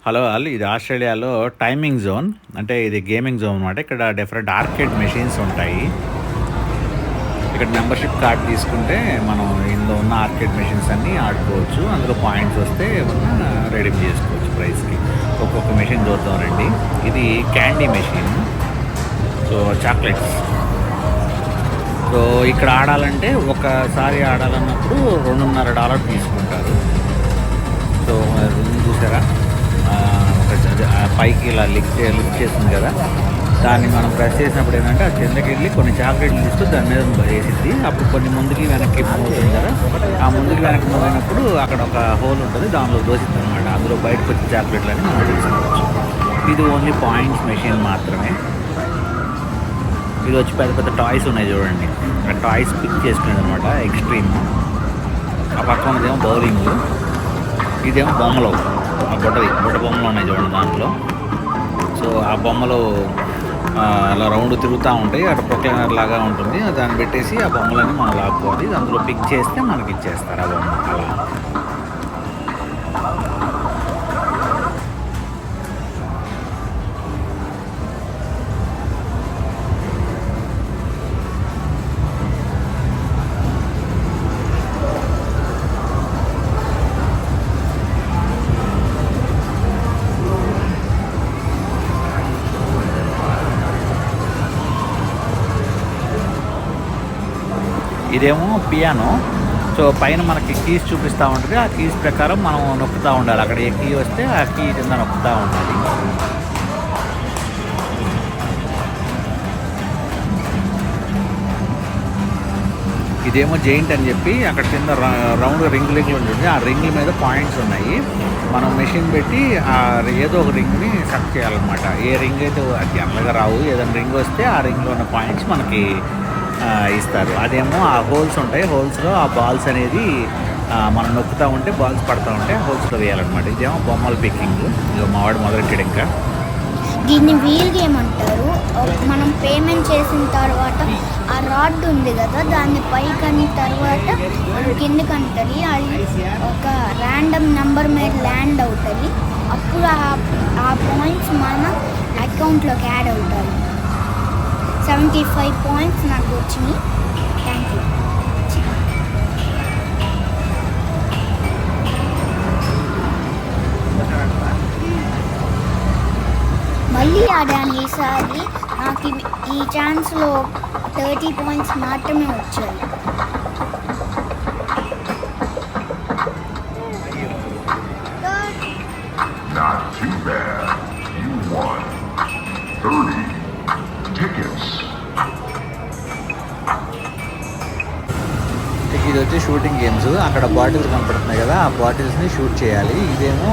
Hello all, ఇది ఆస్ట్రేలియాలో timing zone. అంటే ఇది గేమింగ్ జోన్ అనమాట. ఇక్కడ డిఫరెంట్ ఆర్కేడ్ మెషిన్స్ ఉంటాయి. ఇక్కడ మెంబర్షిప్ కార్డ్ తీసుకుంటే మనం ఇందులో ఉన్న ఆర్కేడ్ మెషిన్స్ అన్నీ ఆడుకోవచ్చు. అందులో పాయింట్స్ వస్తే ఏమన్నా రెడీమ్ చేసుకోవచ్చు ప్రైస్కి. ఒక్కొక్క మెషిన్ చూద్దాం రండి. ఇది candy machine, so chocolates. So ఇక్కడ ఆడాలంటే ఒకసారి ఆడాలన్నప్పుడు $2.5 తీసుకుంటారు. సో చూసారా, పైకి ఇలా లిఫ్ట్ చేస్తుంది కదా, దాన్ని మనం ప్రెస్ చేసినప్పుడు ఏంటంటే ఆ కిందకి వెళ్ళి కొన్ని చాక్లెట్లు తీస్తూ దాని మీద వేసిద్ది. అప్పుడు కొన్ని ముందుకి వెనక్కి మూవ్ అవుతుంది కదా, ఆ ముందుకి వెనక్కి మూవ్ అయినప్పుడు అక్కడ ఒక హోల్ ఉంటుంది, దానిలో దోసిద్ది అనమాట. అందులో బయటకు వచ్చే చాక్లెట్లు అని మనం తీసుకోవచ్చు. ఇది ఓన్లీ పాయింట్స్ మెషిన్ మాత్రమే. ఇది వచ్చి పెద్ద పెద్ద టాయ్స్ ఉన్నాయి చూడండి. ఆ టాయ్స్ పిక్ చేసుకునేది అనమాట, ఎక్స్ట్రీమ్. ఆ పక్కన ఉన్నదేమో బౌలింగ్, ఇదేమో బొమ్మలు. ఆ బుట్ట బొమ్మలు ఉన్నాయి చూడండి దాంట్లో. సో ఆ బొమ్మలు అలా రౌండ్ తిరుగుతూ ఉంటాయి. అక్కడ ప్రొక్లైనర్ లాగా ఉంటుంది, దాన్ని పెట్టేసి ఆ బొమ్మలన్నీ మనం లాక్కోవాలి. అందులో పిక్ చేస్తే మనకి ఇచ్చేస్తారు ఆ బొమ్మ. అలా ఇదేమో పియానో. సో పైన మనకి కీస్ చూపిస్తూ ఉంటుంది. ఆ కీస్ ప్రకారం మనం నొక్కుతూ ఉండాలి. అక్కడ ఏ కీ వస్తే ఆ కీ కింద నొక్కుతూ ఉండాలి. ఇదేమో జెయింట్ అని చెప్పి అక్కడ కింద రౌండ్ రింగులు ఉంటుంది. ఆ రింగుల మీద పాయింట్స్ ఉన్నాయి. మనం మెషిన్ పెట్టి ఏదో ఒక రింగ్ని సెలెక్ట్ చేయాలన్నమాట. ఏ రింగ్ అయితే అది జనరల్గా రావు, ఏదైనా రింగ్ వస్తే ఆ రింగ్లో ఉన్న పాయింట్స్ మనకి ఇస్తారు. అదేమో ఆ హోల్స్ ఉంటాయి, హోల్స్లో ఆ బాల్స్ అనేది మనం నొక్కుతూ ఉంటే బాల్స్ పడుతూ ఉంటే హోల్స్లో వేయాలన్నమాట. ఇదేమో బొమ్మల పికింగ్. ఇక మావాడు మొదలెట్టాడు. ఇంకా దీన్ని వీల్ గేమ్ అంటారు. మనం పేమెంట్ చేసిన తర్వాత ఆ రాడ్ ఉంది కదా, దాన్ని పైకి తర్వాత కిందకి అంటుంది. అది ఒక ర్యాండమ్ నెంబర్ మీద ల్యాండ్ అవుతుంది. అప్పుడు ఆ పాయింట్స్ మన అకౌంట్లోకి యాడ్ అవుతాయి. 75 పాయింట్స్ నాకు వచ్చినాయి. Thank you. మళ్ళీ ఆడాను ఈసారి. నాకు ఈ ఛాన్స్లో 30 పాయింట్స్ మాత్రమే వచ్చాయి. Not too bad. You won 30 tickets. ఇది వచ్చి షూటింగ్ గేమ్స్. అక్కడ బాటిల్స్ కనపడుతున్నాయి కదా, ఆ బాటిల్స్ని షూట్ చేయాలి. ఇదేమో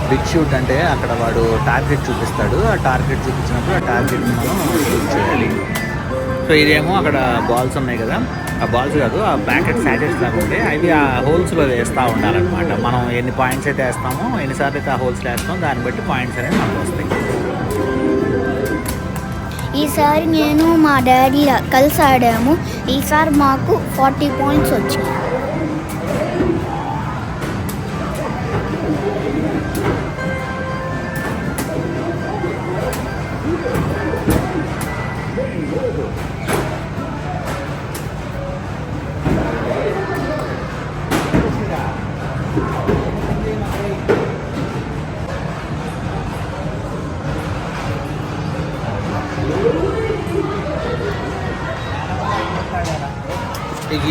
బిగ్ షూట్, అంటే అక్కడ వాడు టార్గెట్ చూపిస్తాడు. ఆ టార్గెట్ చూపించినప్పుడు ఆ టార్గెట్ని మనం షూట్ చేయాలి. సో ఇదేమో అక్కడ బాల్స్ ఉన్నాయి కదా, ఆ బాల్స్ కాదు, ఆ ప్యాకెట్ శాచెట్స్ లాగా ఉంటాయి. అవి ఆ హోల్స్లో వేస్తూ ఉండాలన్నమాట. మనం ఎన్ని పాయింట్స్ అయితే వేస్తామో, ఎన్నిసార్లు అయితే ఆ హోల్స్లో వేస్తామో దాన్ని బట్టి పాయింట్స్ అనేవి మనకు వస్తాయి. ఈసారి నేను మా డాడీ కలిసి ఆడాము. ఈసారి మాకు 40 పాయింట్స్ వచ్చాయి.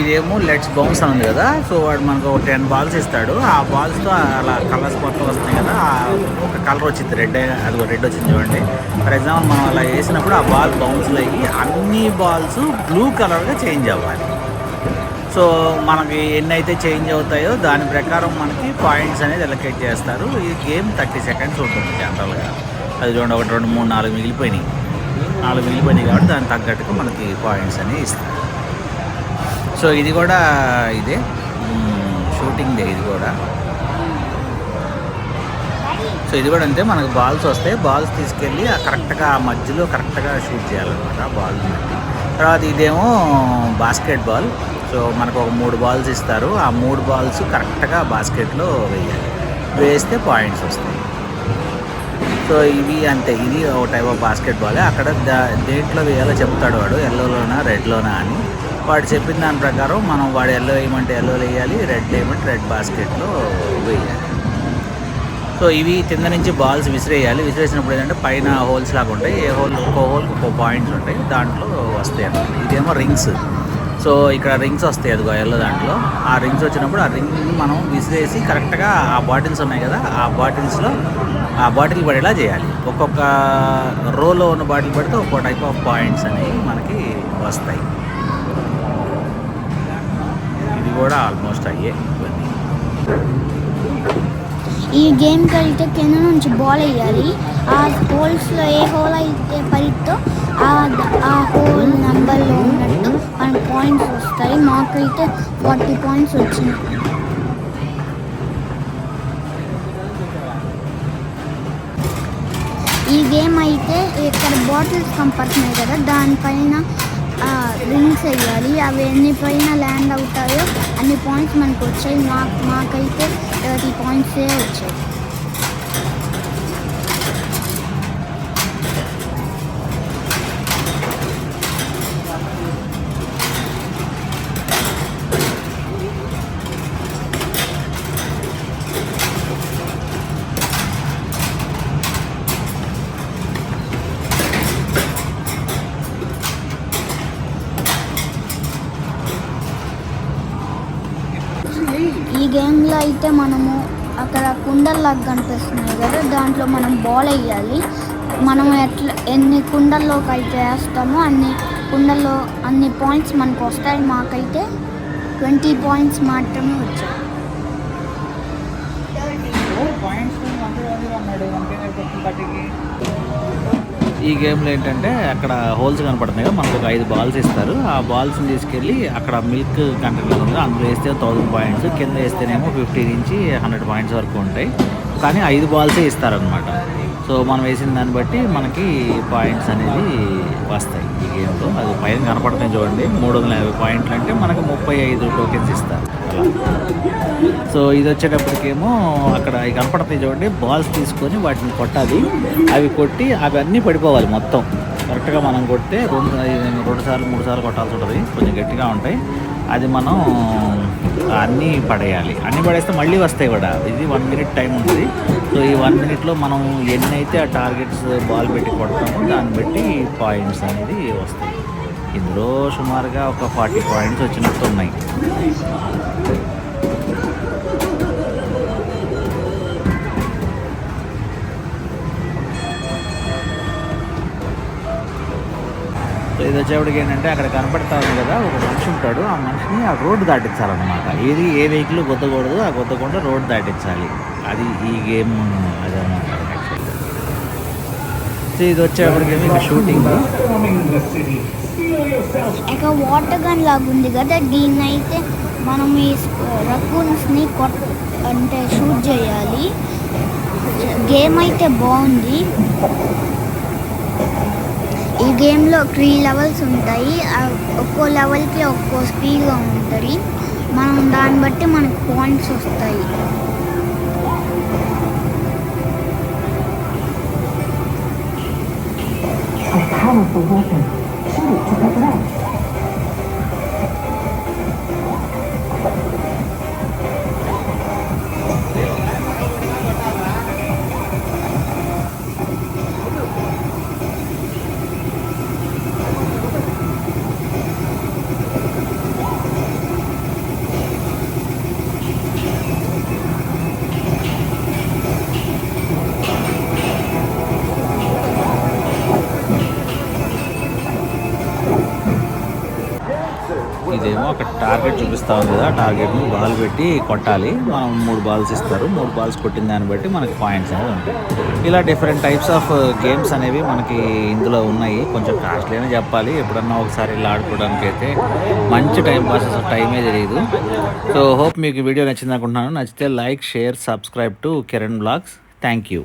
ఇదేమో లెట్స్ బౌన్స్ అని ఉంది కదా, సో వాడు మనకు ఒక 10 బాల్స్ ఇస్తాడు. ఆ బాల్స్తో అలా కలర్స్ మొత్తం వస్తున్నాయి కదా, ఒక కలర్ వచ్చింది రెడ్, అది రెడ్ వచ్చింది చూడండి. ఫర్ ఎగ్జాంపుల్ మనం అలా వేసినప్పుడు ఆ బాల్ బౌన్స్లో అయ్యి అన్ని బాల్స్ బ్లూ కలర్గా చేంజ్ అవ్వాలి. సో మనకి ఎన్ని అయితే చేంజ్ అవుతాయో దాని ప్రకారం మనకి పాయింట్స్ అనేది ఎలకేట్ చేస్తారు. ఈ గేమ్ 30 సెకండ్స్ ఉంటుంది జనరల్గా. అది చూడండి, 1 2 3 4 మిగిలిపోయినాయి. 4 మిగిలిపోయినాయి కాబట్టి దానికి తగ్గట్టుగా మనకి పాయింట్స్ అనేవి ఇస్తారు. సో ఇది కూడా ఇదే షూటింగ్ డే. ఇది కూడా సో ఇది కూడా అంతే. మనకు బాల్స్ వస్తాయి, బాల్స్ తీసుకెళ్ళి కరెక్ట్గా ఆ మధ్యలో కరెక్ట్గా షూట్ చేయాలన్నమాట బాల్ని బట్టి. తర్వాత ఇదేమో బాస్కెట్ బాల్. సో మనకు ఒక 3 బాల్స్ ఇస్తారు. ఆ 3 బాల్స్ కరెక్ట్గా బాస్కెట్లో వేయాలి. వేస్తే పాయింట్స్ వస్తాయి. సో ఇవి అంతే, ఇది ఒక టైప్ ఆఫ్ బాస్కెట్బాలే. అక్కడ దేంట్లో వేయాలో చెప్తాడు వాడు, ఎల్లోలోనా రెడ్లోనా అని. వాడు చెప్పిన దాని ప్రకారం మనం వాడు ఎల్లో వేయమంటే ఎల్లోలో వేయాలి, రెడ్ వేయమంటే రెడ్ బాస్కెట్లో వేయాలి. సో ఇవి కింద నుంచి బాల్స్ విసిరేయాలి. విసిరేసినప్పుడు ఏంటంటే పైన హోల్స్ లాగా ఉంటాయి, ఏ హోల్ ఒక్కో హోల్కి ఒక్కో పాయింట్స్ ఉంటాయి, దాంట్లో వస్తాయి అన్నమాట. ఇదేమో రింగ్స్. సో ఇక్కడ రింగ్స్ వస్తాయి అదిగో ఎల్లో దాంట్లో. ఆ రింగ్స్ వచ్చినప్పుడు ఆ రింగ్ని మనం విసిరేసి కరెక్ట్గా ఆ బాటిల్స్ ఉన్నాయి కదా, ఆ బాటిల్స్లో ఆ బాటిల్ పడేలా చేయాలి. ఒక్కొక్క రోలో ఉన్న బాటిల్ పడితే ఒక్కో టైప్ ఆఫ్ పాయింట్స్ అనేవి మనకి వస్తాయి. ఇది కూడా ఆల్మోస్ట్ అయ్యే ఇవన్నీ. ఈ గేమ్కి వెళ్తే కింద నుంచి బాల్ వేయాలి. ఆ హోల్స్లో ఏ హోల్ అయితే పడితో ఆ హోల్ నెంబర్లో ఉన్నట్టు మనకు పాయింట్స్ వస్తాయి. మాకైతే 40 పాయింట్స్ వచ్చినాయి. ఈ గేమ్ అయితే ఇక్కడ బాటిల్స్ కనపడుతున్నాయి కదా, దానిపైన రింగ్స్ వేయాలి. అవి ఎన్ని పైన ల్యాండ్ అవుతాయో అన్ని పాయింట్స్ మనకు వచ్చాయి. మాకైతే 30 పాయింట్సే వచ్చాయి. ఈ గేమ్లో అయితే మనము అక్కడ కుండల్లాగా కనిపిస్తున్నాయి కదా, దాంట్లో మనం బాల్ వేయాలి. మనం ఎన్ని కుండల్లోకి అయితే వేస్తామో అన్ని పాయింట్స్ మనకు వస్తాయి. మాకైతే 20 పాయింట్స్ మాత్రమే వచ్చాయి. ఈ గేమ్లో ఏంటంటే అక్కడ హోల్స్ కనపడుతున్నాయి కదా, మనకు ఒక 5 బాల్స్ ఇస్తారు. ఆ బాల్స్ని తీసుకెళ్ళి అక్కడ మిల్క్ కంటైనర్ ఉంది, అందులో వేస్తే 1000 పాయింట్స్, కింద వేస్తేనేమో 50 నుంచి 100 పాయింట్స్ వరకు ఉంటాయి. కానీ 5 బాల్సే ఇస్తారనమాట. సో మనం వేసిన దాన్ని బట్టి మనకి పాయింట్స్ అనేది వస్తాయి ఈ గేమ్లో. అది పైన కనపడుతున్నాయి చూడండి, 350 పాయింట్లు అంటే మనకు 35 టోకెన్స్ ఇస్తారు అలా. సో ఇది వచ్చేటప్పటికేమో అక్కడ ఈ కనపడుతున్నాయి చూడండి, బాల్స్ తీసుకొని వాటిని కొట్టాలి. అవి కొట్టి అవన్నీ పడిపోవాలి మొత్తం. కరెక్ట్గా మనం కొడితే 2 సార్లు 3 సార్లు కొట్టాల్సి ఉంటుంది, కొంచెం గట్టిగా ఉంటాయి. అది మనం అన్నీ పడేయాలి. అన్నీ పడేస్తే మళ్ళీ వస్తాయి కూడా. ఇది 1 మినిట్ టైం ఉంటుంది. సో ఈ 1 మినిట్లో మనం ఎన్నైతే ఆ టార్గెట్స్ బాల్ పెట్టి కొడతామో దాన్ని బట్టి పాయింట్స్ అనేది వస్తాయి. ఇందులో సుమారుగా ఒక 40 పాయింట్స్ వచ్చినట్టు ఉన్నాయి. సో ఇది వచ్చేప్పటికి ఏంటంటే అక్కడ కనపడతా ఉంది కదా, ఒక మనిషి ఉంటాడు. ఆ మనిషిని ఆ రోడ్డు దాటించాలన్నమాట. ఏ వెహికల్ గుద్దకూడదు, ఆ గుద్దకుండా రోడ్డు దాటించాలి. అది ఈ గేమ్ అదన్నమాట యాక్చువల్గా. సో ఇది వచ్చేప్పటికేమో ఇంకా షూటింగ్. ఇక వాటర్ గన్ లాగా ఉంది కదా, దీన్ని అయితే మనం ఈ రకూన్స్ని అంటే షూట్ చేయాలి. గేమ్ అయితే బాగుంది. ఈ గేమ్లో 3 లెవెల్స్ ఉంటాయి. ఒక్కో లెవెల్కి ఒక్కో స్పీడ్గా ఉంటుంది. మనం దాన్ని బట్టి మనకు పాయింట్స్ వస్తాయి. ఇదేమో అక్కడ టార్గెట్ చూపిస్తా ఉంది కదా, టార్గెట్ని బాల్ పెట్టి కొట్టాలి. మనం 3 బాల్స్ ఇస్తారు. 3 బాల్స్ కొట్టిన దాన్ని బట్టి మనకి పాయింట్స్ అనేవి ఉంటాయి. ఇలా డిఫరెంట్ టైప్స్ ఆఫ్ గేమ్స్ అనేవి మనకి ఇందులో ఉన్నాయి. కొంచెం కాస్ట్లీ అని చెప్పాలి. ఎప్పుడన్నా ఒకసారి ఇలా ఆడుకోవడానికి అయితే మంచి టైం పాస్, టైమే తెలియదు. సో హోప్ మీకు వీడియో నచ్చింది అనుకుంటున్నాను. నచ్చితే like, share, subscribe to Kiran blogs. Thank you.